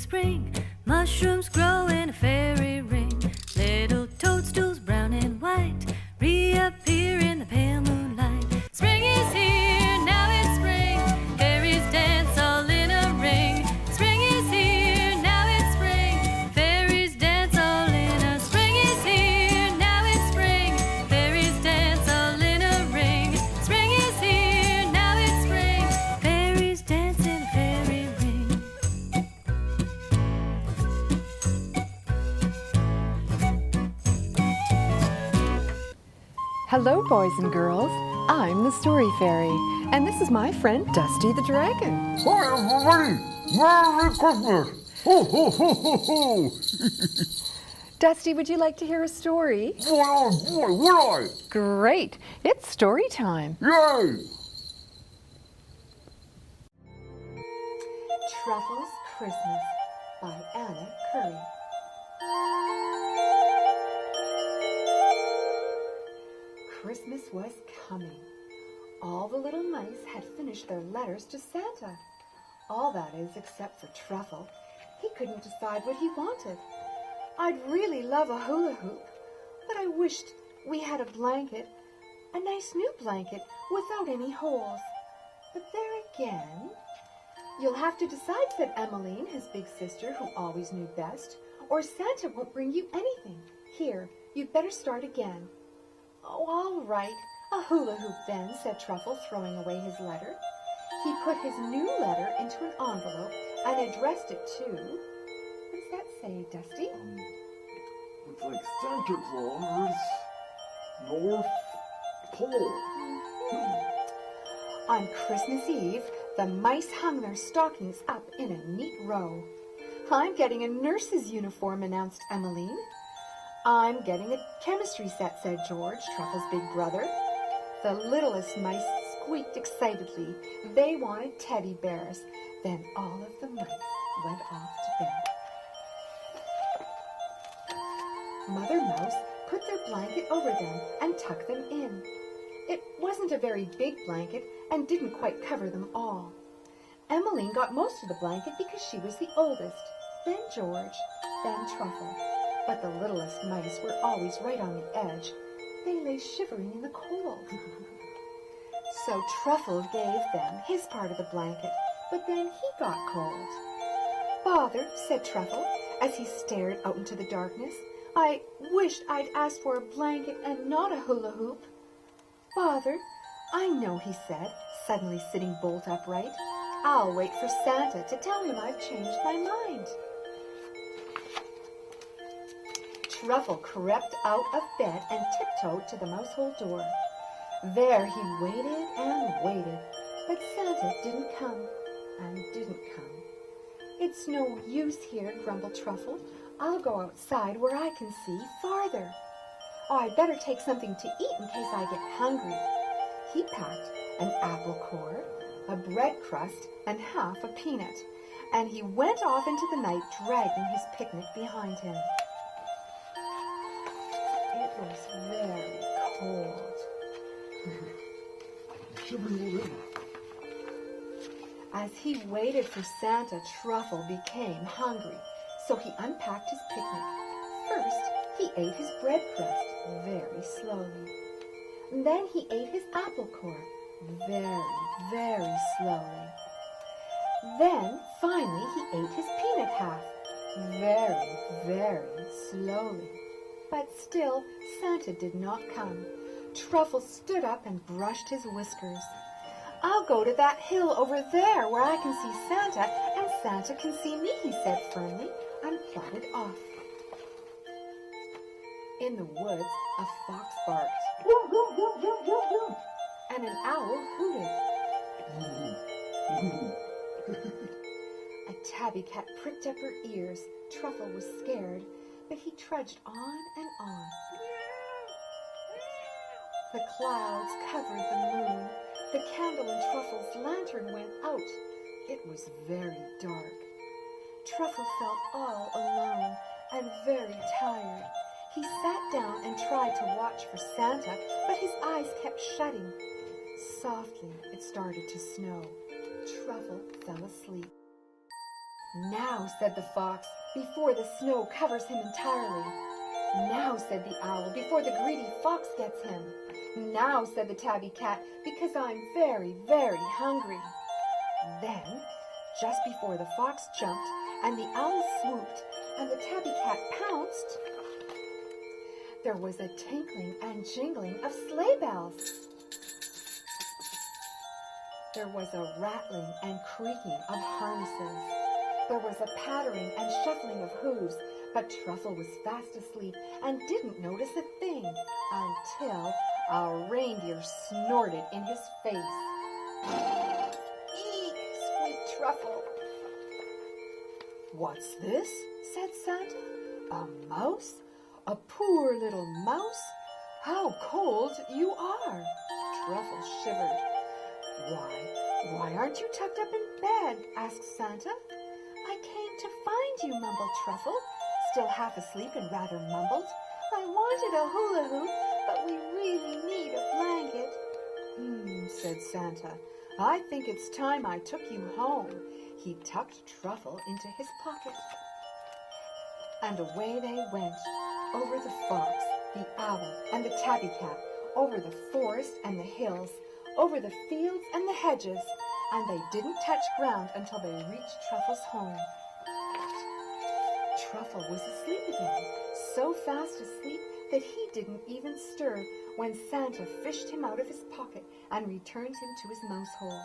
spring. Mushrooms grow in a fairy ring. Little toadstools, brown and white, reappear in the pale moonlight. Spring is here, now it's spring. Fairies dance all in a ring. Spring is here, now it's spring. Fairies dance all in a. Spring is here, now it's spring. Fairies dance all in a ring. Spring is here, now it's spring. Fairies dance in a fairy ring. Hello, boys and girls. I'm the Story Fairy, and this is my friend Dusty the Dragon. Hi, everybody! Merry Christmas! Ho, ho, ho, ho, ho! Dusty, would you like to hear a story? Boy, oh boy, would I? Great. It's story time. Yay! Truffle's Christmas by Anna Curry. Christmas was coming. All the little mice had finished their letters to Santa. All that is, except for Truffle. He couldn't decide what he wanted. I'd really love a hula hoop, but I wished we had a blanket, a nice new blanket without any holes. But there again, you'll have to decide, said Emmeline, his big sister, who always knew best, or Santa won't bring you anything. Here, you'd better start again. Oh, all right, a hula hoop then, said Truffle, throwing away his letter. He put his new letter into an envelope and addressed it to... What does that say, Dusty? Looks like Santa Claus, North Pole. On Christmas Eve, the mice hung their stockings up in a neat row. I'm getting a nurse's uniform, announced Emmeline. I'm getting a chemistry set, said George, Truffle's big brother. The littlest mice squeaked excitedly. They wanted teddy bears. Then all of the mice went off to bed. Mother Mouse put their blanket over them and tucked them in. It wasn't a very big blanket and didn't quite cover them all. Emmeline got most of the blanket because she was the oldest, then George, then Truffle. But the littlest mice were always right on the edge. They lay shivering in the cold. So Truffle gave them his part of the blanket, but then he got cold. Father, said Truffle, as he stared out into the darkness, I wished I'd asked for a blanket and not a hula hoop. Father, I know, he said, suddenly sitting bolt upright. I'll wait for Santa to tell him I've changed my mind. Truffle crept out of bed and tiptoed to the mouse hole door. There he waited and waited, but Santa didn't come and didn't come. It's no use here, grumbled Truffle. I'll go outside where I can see farther. Oh, I'd better take something to eat in case I get hungry. He packed an apple core, a bread crust, and half a peanut, and he went off into the night dragging his picnic behind him. It was very cold. As he waited for Santa, Truffle became hungry, so he unpacked his picnic. First, he ate his bread crust very slowly. Then he ate his apple core very, very slowly. Then, finally, he ate his peanut half very, very slowly. But still, Santa did not come. Truffle stood up and brushed his whiskers. I'll go to that hill over there where I can see Santa, and Santa can see me, he said firmly, and plodded off. In the woods, a fox barked, and an owl hooted. A tabby cat pricked up her ears. Truffle was scared, but he trudged on and on. The clouds covered the moon. The candle in Truffle's lantern went out. It was very dark. Truffle felt all alone and very tired. He sat down and tried to watch for Santa, but his eyes kept shutting. Softly, it started to snow. Truffle fell asleep. Now, said the fox, before the snow covers him entirely. Now, said the owl, before the greedy fox gets him. Now, said the tabby cat, because I'm very, very hungry. Then, just before the fox jumped, and the owl swooped, and the tabby cat pounced, there was a tinkling and jingling of sleigh bells. There was a rattling and creaking of harnesses. There was a pattering and shuffling of hooves, but Truffle was fast asleep and didn't notice a thing until a reindeer snorted in his face. Eek, squeaked Truffle. What's this? Said Santa. A mouse? A poor little mouse? How cold you are! Truffle shivered. Why aren't you tucked up in bed? Asked Santa. I came to find you, mumbled Truffle, still half asleep and rather mumbled. I wanted a hula hoop, but we really need a blanket. Said Santa. I think it's time I took you home. He tucked Truffle into his pocket. And away they went, over the fox, the owl, and the tabby cat, over the forest and the hills, over the fields and the hedges, and they didn't touch ground until they reached Truffle's home. Truffle was asleep again, so fast asleep that he didn't even stir when Santa fished him out of his pocket and returned him to his mouse hole.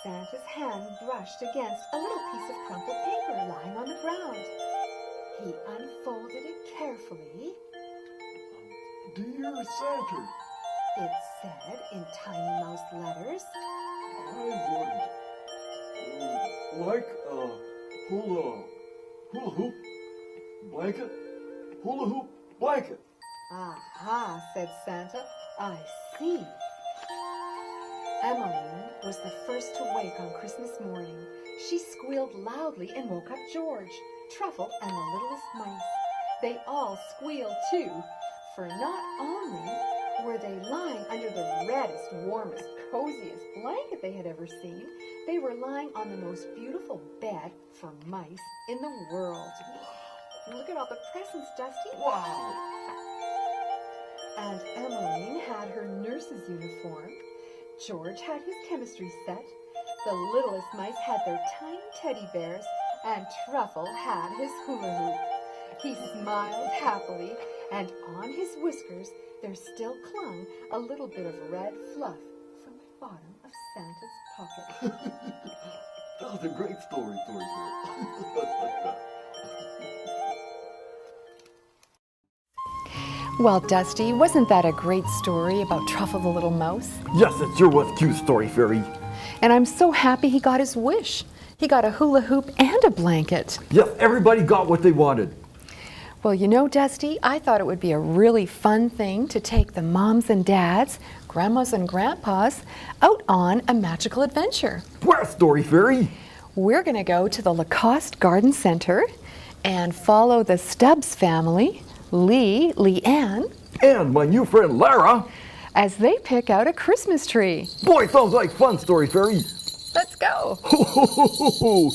Santa's hand brushed against a little piece of crumpled paper lying on the ground. He unfolded it carefully. Dear Santa, It said in tiny mouse letters. I would like a hula hoop blanket. Hula hoop blanket. Aha, said Santa. I see. Emmeline was the first to wake on Christmas morning. She squealed loudly and woke up George, Truffle, and the littlest mice. They all squealed too, for not only were they lying under the reddest, warmest, coziest blanket they had ever seen, they were lying on the most beautiful bed for mice in the world. Look at all the presents, Dusty. Wow! And Emmeline had her nurse's uniform. George had his chemistry set. The littlest mice had their tiny teddy bears, and Truffle had his hula hoop. He smiled happily, and on his whiskers there still clung a little bit of red fluff from the bottom of Santa's pocket. That was a great story, girl. Well, Dusty, wasn't that a great story about Truffle the little mouse? Yes, it sure was a cute story, Fairy. And I'm so happy he got his wish. He got a hula hoop and a blanket. Yes, everybody got what they wanted. Well, you know, Dusty, I thought it would be a really fun thing to take the moms and dads, grandmas and grandpas, out on a magical adventure. Where, Story Fairy? We're going to go to the Lacoste Garden Centre and follow the Stubbs family, Lee, Leanne, And my new friend Lara. as they pick out a Christmas tree. Boy, sounds like fun, Story Fairy. Let's go. Ho, ho, ho, ho, ho.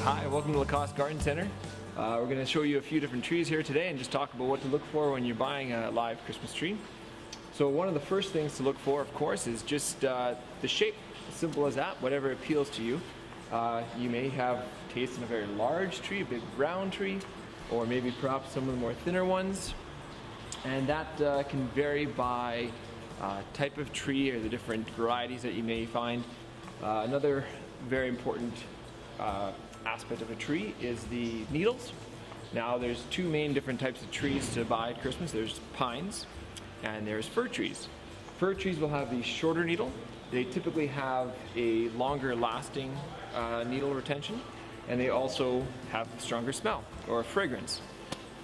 Hi, welcome to Lacoste Garden Centre. We're going to show you a few different trees here today and just talk about what to look for when you're buying a live Christmas tree. So one of the first things to look for, of course, is just the shape. Simple as that, whatever appeals to you. You may have taste in a very large tree, a big round tree, or maybe perhaps some of the more thinner ones. And that can vary by type of tree or the different varieties that you may find. Another very important aspect of a tree is the needles. Now there's two main different types of trees to buy at Christmas. There's pines and there's fir trees. Fir trees will have the shorter needle. They typically have a longer lasting needle retention, and they also have stronger smell or fragrance.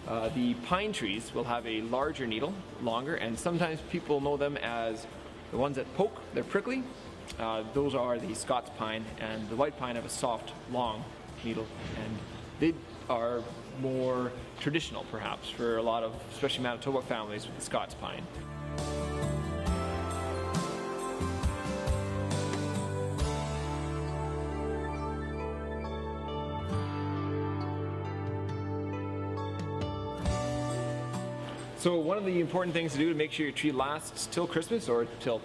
The pine trees will have a larger needle, longer, and sometimes people know them as the ones that poke. They're prickly. Those are the Scots pine, and the white pine have a soft, long needle, and they are more traditional, perhaps, for a lot of, especially Manitoba families with the Scots pine. So one of the important things to do to make sure your tree lasts till Christmas, or till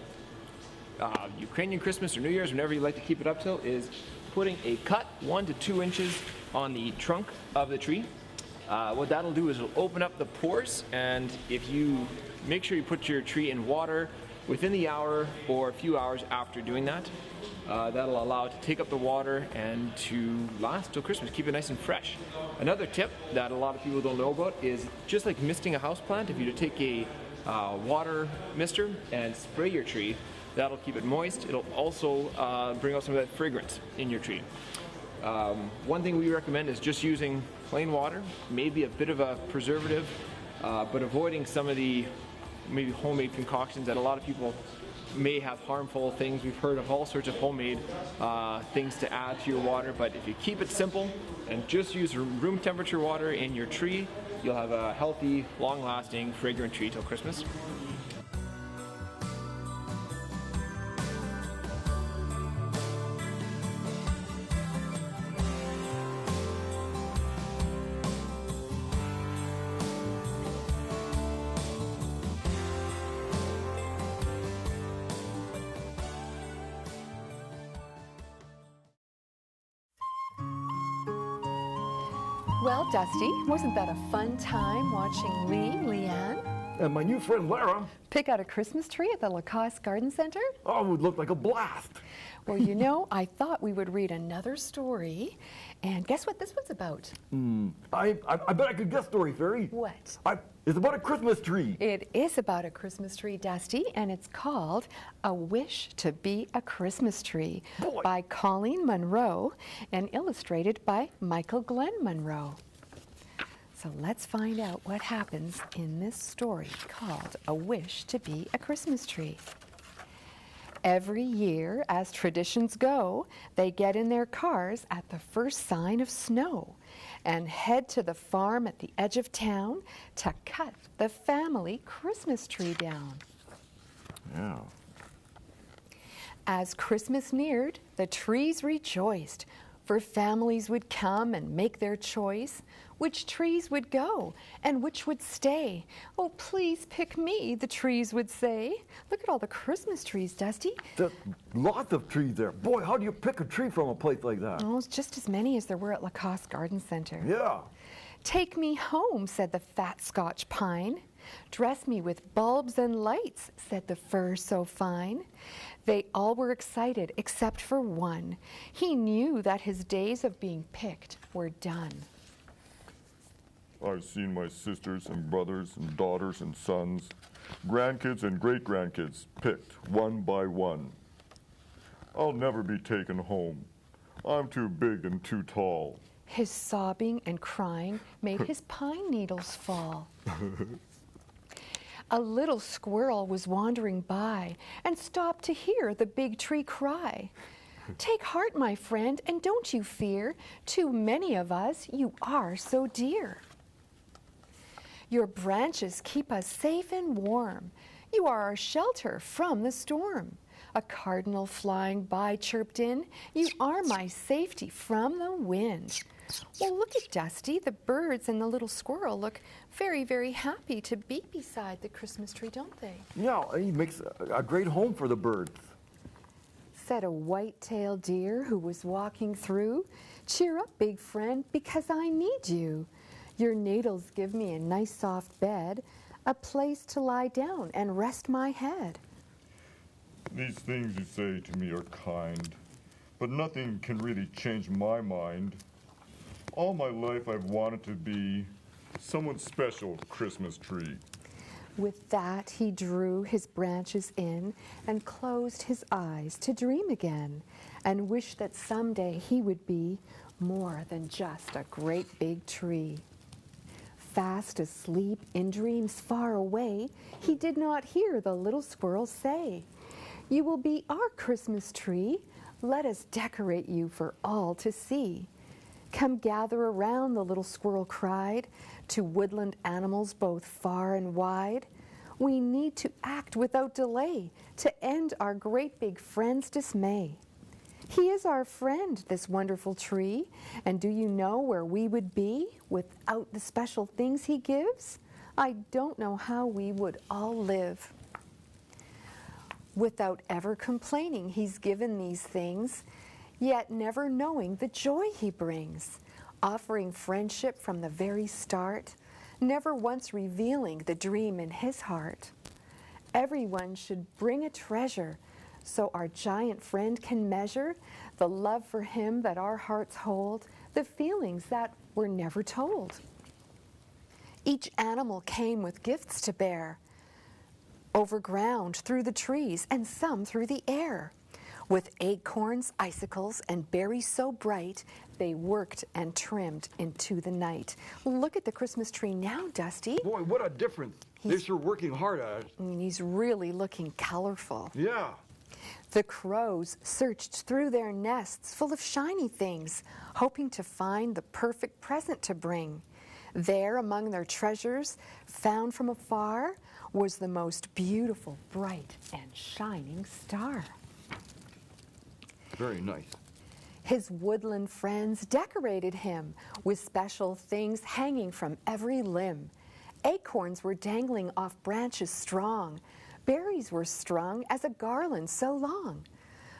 Ukrainian Christmas or New Year's, whenever you like to keep it up till, is putting a cut 1 to 2 inches on the trunk of the tree. What that'll do is it'll open up the pores, and if you make sure you put your tree in water within the hour or a few hours after doing that, that'll allow it to take up the water and to last till Christmas, keep it nice and fresh. Another tip that a lot of people don't know about is just like misting a houseplant. If you take a water mister and spray your tree, that'll keep it moist. It'll also bring out some of that fragrance in your tree. One thing we recommend is just using plain water, maybe a bit of a preservative, but avoiding some of the maybe homemade concoctions that a lot of people may have harmful things. We've heard of all sorts of homemade things to add to your water, but if you keep it simple and just use room temperature water in your tree, you'll have a healthy, long-lasting, fragrant tree till Christmas. Well, Dusty, wasn't that a fun time watching Leanne, And my new friend Lara, pick out a Christmas tree at the Lacoste Garden Centre? oh, it would look like a blast. Well, you know, I thought we would read another story, and guess what this one's about? I bet I could guess story, Fairy. What? It's about a Christmas tree. It is about a Christmas tree, Dusty, and it's called A Wish to Be a Christmas Tree Boy. by Colleen Monroe and illustrated by Michael Glenn Monroe. So let's find out what happens in this story called A Wish to Be a Christmas Tree. Every year, as traditions go, they get in their cars at the first sign of snow and head to the farm at the edge of town to cut the family Christmas tree down. Yeah. As Christmas neared, the trees rejoiced, for families would come and make their choice. Which trees would go and which would stay? Oh, please pick me, the trees would say. Look at all the Christmas trees, Dusty. There's lots of trees there. Boy, how do you pick a tree from a place like that? Oh, it's just as many as there were at Lacoste Garden Centre. Yeah. Take me home, said the fat Scotch pine. Dress me with bulbs and lights, said the fir so fine. They all were excited except for one. He knew that his days of being picked were done. I've seen my sisters and brothers and daughters and sons, grandkids and great-grandkids picked one by one. I'll never be taken home. I'm too big and too tall. His sobbing and crying made his pine needles fall. A little squirrel was wandering by and stopped to hear the big tree cry. Take heart, my friend, and don't you fear. Too many of us, you are so dear. Your branches keep us safe and warm. You are our shelter from the storm. A cardinal flying by chirped in, you are my safety from the wind. Well, look at Dusty. The birds and the little squirrel look very, very happy to be beside the Christmas tree, don't they? Yeah, he makes a great home for the birds. Said a white-tailed deer who was walking through. Cheer up, big friend, because I need you. Your needles give me a nice soft bed, a place to lie down and rest my head. These things you say to me are kind, but nothing can really change my mind. All my life I've wanted to be someone's special Christmas tree. With that, he drew his branches in and closed his eyes to dream again and wished that someday he would be more than just a great big tree. Fast asleep in dreams far away, he did not hear the little squirrel say, "You will be our Christmas tree. Let us decorate you for all to see." "Come gather around," the little squirrel cried, to woodland animals both far and wide. "We need to act without delay to end our great big friend's dismay. He is our friend, this wonderful tree, and do you know where we would be without the special things he gives? I don't know how we would all live." Without ever complaining, he's given these things, yet never knowing the joy he brings, offering friendship from the very start, never once revealing the dream in his heart. Everyone should bring a treasure, so our giant friend can measure the love for him that our hearts hold, the feelings that were never told. Each animal came with gifts to bear, over ground, through the trees, and some through the air. With acorns, icicles, and berries so bright, they worked and trimmed into the night. Look at the Christmas tree now, Dusty. Boy, what a difference. They're sure working hard at it. I mean, he's really looking colorful. Yeah. The crows searched through their nests full of shiny things, hoping to find the perfect present to bring. There, among their treasures, found from afar, was the most beautiful, bright, and shining star. Very nice. His woodland friends decorated him with special things hanging from every limb. Acorns were dangling off branches strong. Berries were strung as a garland so long.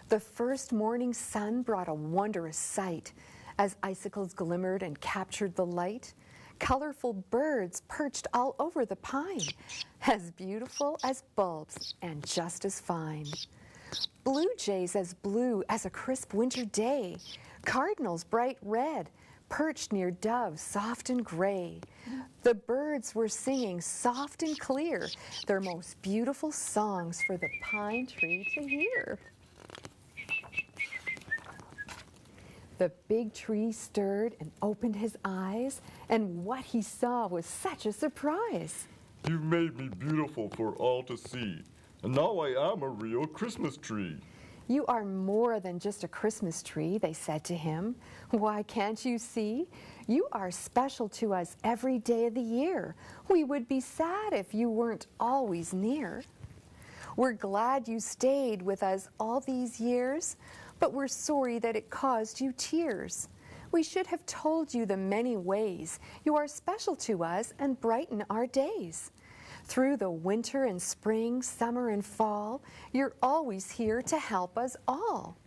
The first morning sun brought a wondrous sight as icicles glimmered and captured the light. Colorful birds perched all over the pine, as beautiful as bulbs and just as fine. Blue jays as blue as a crisp winter day. Cardinals bright red, perched near doves soft and gray. The birds were singing soft and clear their most beautiful songs for the pine tree to hear. The big tree stirred and opened his eyes, and what he saw was such a surprise. You've made me beautiful for all to see, and now I am a real Christmas tree. You are more than just a Christmas tree, they said to him. Why, can't you see? You are special to us every day of the year. We would be sad if you weren't always near. We're glad you stayed with us all these years, but we're sorry that it caused you tears. We should have told you the many ways you are special to us and brighten our days. Through the winter and spring, summer and fall, you're always here to help us all.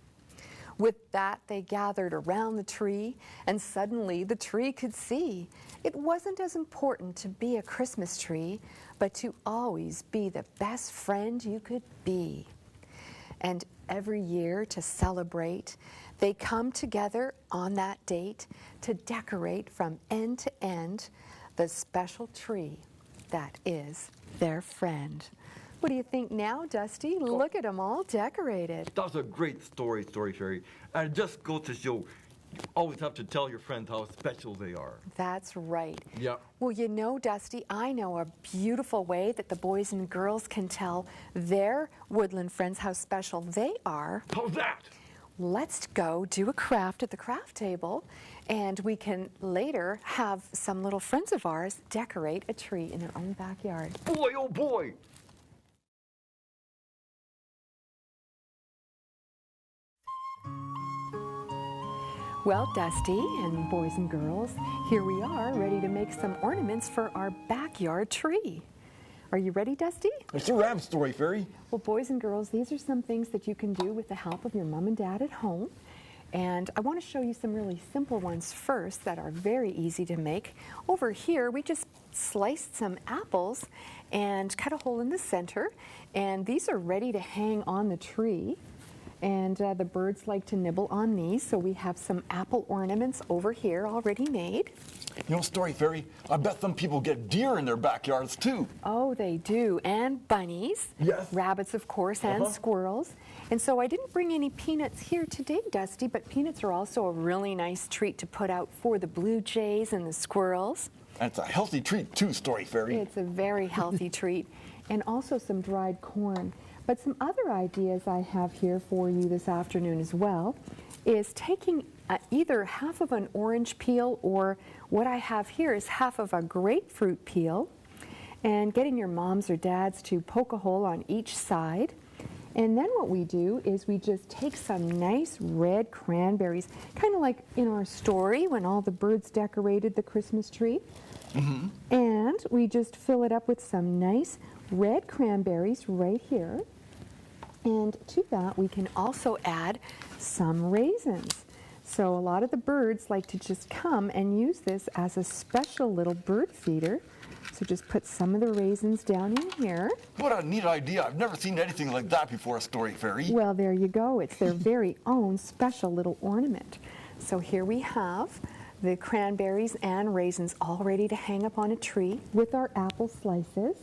With that, they gathered around the tree, and suddenly the tree could see it wasn't as important to be a Christmas tree, but to always be the best friend you could be. And every year to celebrate, they come together on that date to decorate from end to end the special tree that is their friend. What do you think now, Dusty? Look at them all decorated. That was a great story, Fairy. And it just goes to show you always have to tell your friends how special they are. That's right. Yeah. Well, you know, Dusty, I know a beautiful way that the boys and girls can tell their woodland friends how special they are. How's that? Let's go do a craft at the craft table, and we can later have some little friends of ours decorate a tree in their own backyard. Boy, oh boy! Well, Dusty and boys and girls, here we are ready to make some ornaments for our backyard tree. Are you ready, Dusty? It's a ram story, Fairy. Well, boys and girls, these are some things that you can do with the help of your mom and dad at home. And I want to show you some really simple ones first that are very easy to make. Over here, we just sliced some apples and cut a hole in the center. And these are ready to hang on the tree. And the birds like to nibble on these, so we have some apple ornaments over here already made. You know, Story Fairy, I bet some people get deer in their backyards too. Oh, they do, and bunnies. Yes. Rabbits, of course, and squirrels. And so I didn't bring any peanuts here today, Dusty, but peanuts are also a really nice treat to put out for the blue jays and the squirrels. And it's a healthy treat too, Story Fairy. It's a very healthy treat. And also some dried corn. But some other ideas I have here for you this afternoon as well is taking either half of an orange peel, or what I have here is half of a grapefruit peel, and getting your moms or dads to poke a hole on each side. And then what we do is we just take some nice red cranberries, kind of like in our story when all the birds decorated the Christmas tree. And we just fill it up with some nice red cranberries right here. And to that we can also add some raisins. So a lot of the birds like to just come and use this as a special little bird feeder. So just put some of the raisins down in here. What a neat idea. I've never seen anything like that before, Story Fairy. Well, there you go. It's their very own special little ornament. So here we have the cranberries and raisins all ready to hang up on a tree with our apple slices.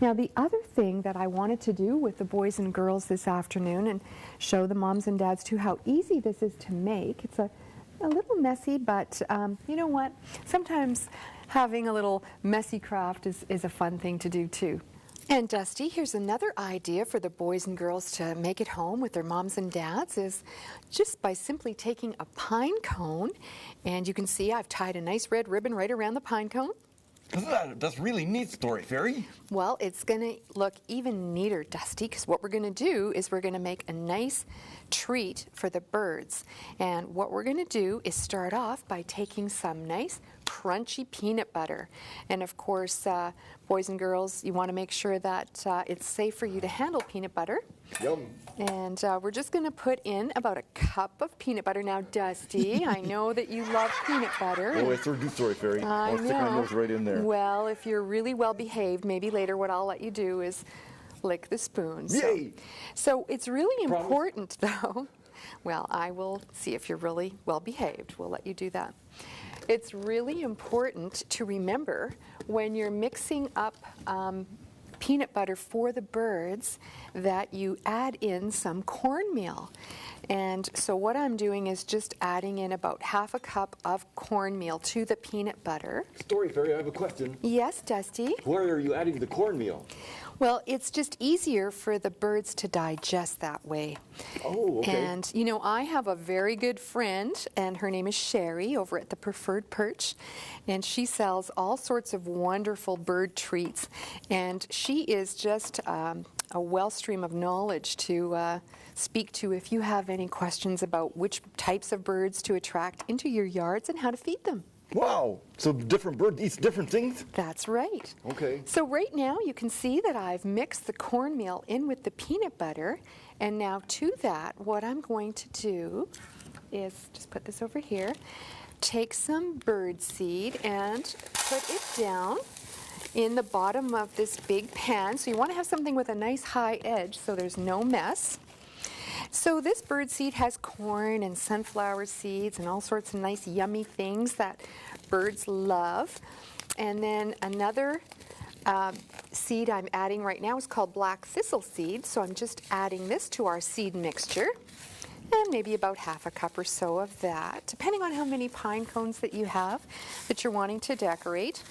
Now, the other thing that I wanted to do with the boys and girls this afternoon, and show the moms and dads too how easy this is to make. It's a little messy, but you know what? Sometimes having a little messy craft is a fun thing to do too. And Dusty, here's another idea for the boys and girls to make at home with their moms and dads, is just by simply taking a pine cone, and you can see I've tied a nice red ribbon right around the pine cone. That's really neat, Story Fairy. Well, it's going to look even neater, Dusty, because what we're going to do is we're going to make a nice treat for the birds. And what we're going to do is start off by taking some nice crunchy peanut butter. And of course, boys and girls, you want to make sure that it's safe for you to handle peanut butter. Yum. And we're just going to put in about a cup of peanut butter. Now, Dusty, I know that you love peanut butter. Oh, I sure do, Story Fairy. I I'll stick my know. nose right in there. Well, if you're really well behaved, maybe later what I'll let you do is lick the spoon. Yay! So it's really important, though. Well, I will see if you're really well behaved. We'll let you do that. It's really important to remember when you're mixing up peanut butter for the birds that you add in some cornmeal. And so what I'm doing is just adding in about half a cup of cornmeal to the peanut butter. Story Fairy, I have a question. Yes, Dusty? Where are you adding the cornmeal? Well, it's just easier for the birds to digest that way. Oh, okay. And, you know, I have a very good friend, and her name is Sherry over at the Preferred Perch, and she sells all sorts of wonderful bird treats. And she is just a wellstream of knowledge to speak to if you have any questions about which types of birds to attract into your yards and how to feed them. Wow! So different bird eats different things? That's right. Okay. So right now you can see that I've mixed the cornmeal in with the peanut butter, and now to that what I'm going to do is just put this over here, take some bird seed and put it down in the bottom of this big pan. So you want to have something with a nice high edge so there's no mess. So this bird seed has corn and sunflower seeds and all sorts of nice yummy things that birds love. And then another seed I'm adding right now is called black thistle seed. So I'm just adding this to our seed mixture. And maybe about half a cup or so of that, depending on how many pine cones that you have that you're wanting to decorate.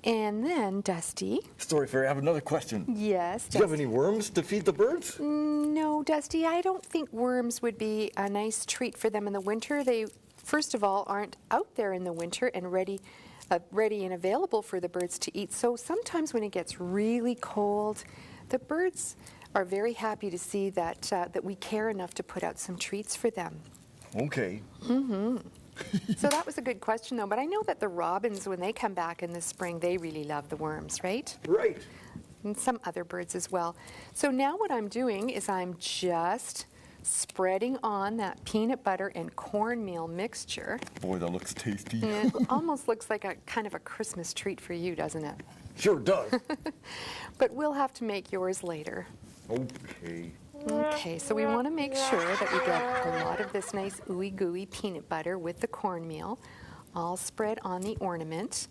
And then, Dusty. Story Fairy, I have another question. Yes, Dusty. Do you have any worms to feed the birds? No, Dusty, I don't think worms would be a nice treat for them in the winter. They, first of all, aren't out there in the winter and ready and available for the birds to eat. So sometimes when it gets really cold, the birds are very happy to see that that we care enough to put out some treats for them. Okay. So that was a good question, though. But I know that the robins, when they come back in the spring, they really love the worms, right? Right. And some other birds as well. So now what I'm doing is I'm just spreading on that peanut butter and cornmeal mixture. Boy, that looks tasty. And it almost looks like a kind of a Christmas treat for you, doesn't it? Sure does. But we'll have to make yours later. Okay. Okay, so we want to make sure that we get a lot of this nice ooey gooey peanut butter with the cornmeal all spread on the ornament.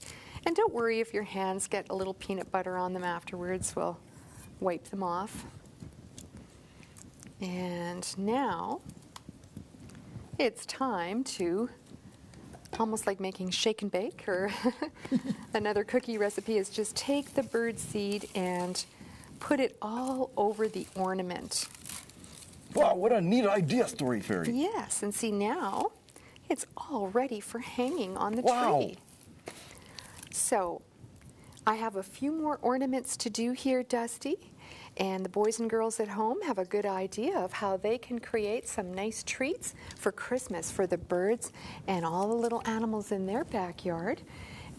And don't worry if your hands get a little peanut butter on them afterwards. We'll wipe them off. And now it's time to almost like making shake and bake, or another cookie recipe is just take the bird seed and put it all over the ornament. Wow, what a neat idea, Story Fairy. Yes, and see now, it's all ready for hanging on the Wow. tree. So, I have a few more ornaments to do here, Dusty, and the boys and girls at home have a good idea of how they can create some nice treats for Christmas for the birds and all the little animals in their backyard.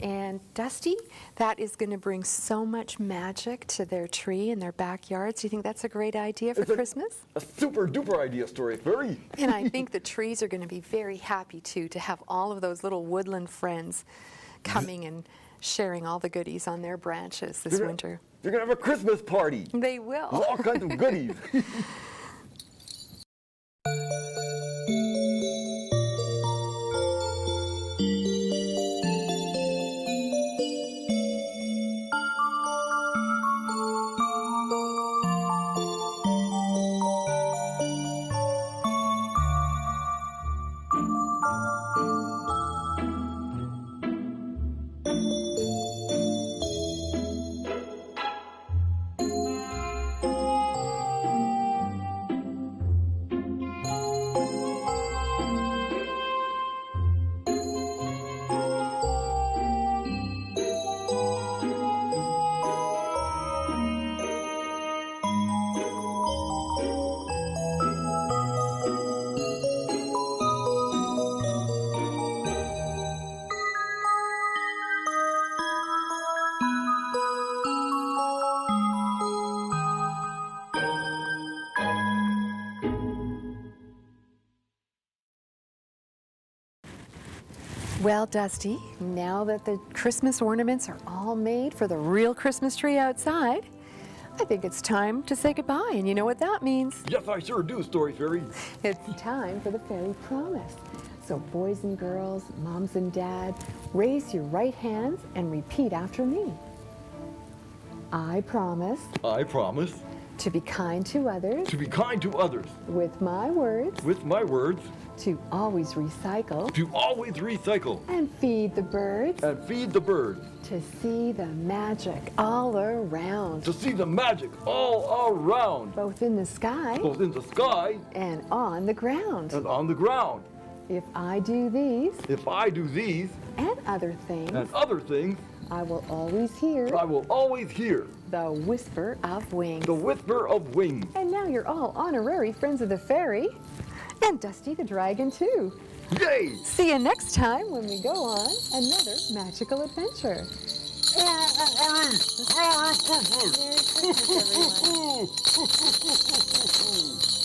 And Dusty, that is going to bring so much magic to their tree and their backyards. Do you think that's a great idea for Christmas? A super duper idea, Story Fairy. And I think the trees are going to be very happy, too, to have all of those little woodland friends coming and sharing all the goodies on their branches this winter. You're going to have a Christmas party. They will. With all kinds of goodies. Well, Dusty, now that the Christmas ornaments are all made for the real Christmas tree outside, I think it's time to say goodbye, and you know what that means. Yes, I sure do, Story Fairy. It's time for the fairy promise. So boys and girls, moms and dad, raise your right hands and repeat after me. I promise I promise to be kind to others to be kind to others with my words, with my words, to always recycle to always recycle and feed the birds, and feed the birds, to see the magic all around, to see the magic all around, both in the sky both in the sky and on the ground. and on the ground. If I do these If I do these and other things, and other things, I will always hear I will always hear the whisper of wings. the whisper of wings. And now you're all honorary friends of the fairy, and Dusty the dragon too. Yay! See you next time when we go on another magical adventure. Merry Christmas, everyone.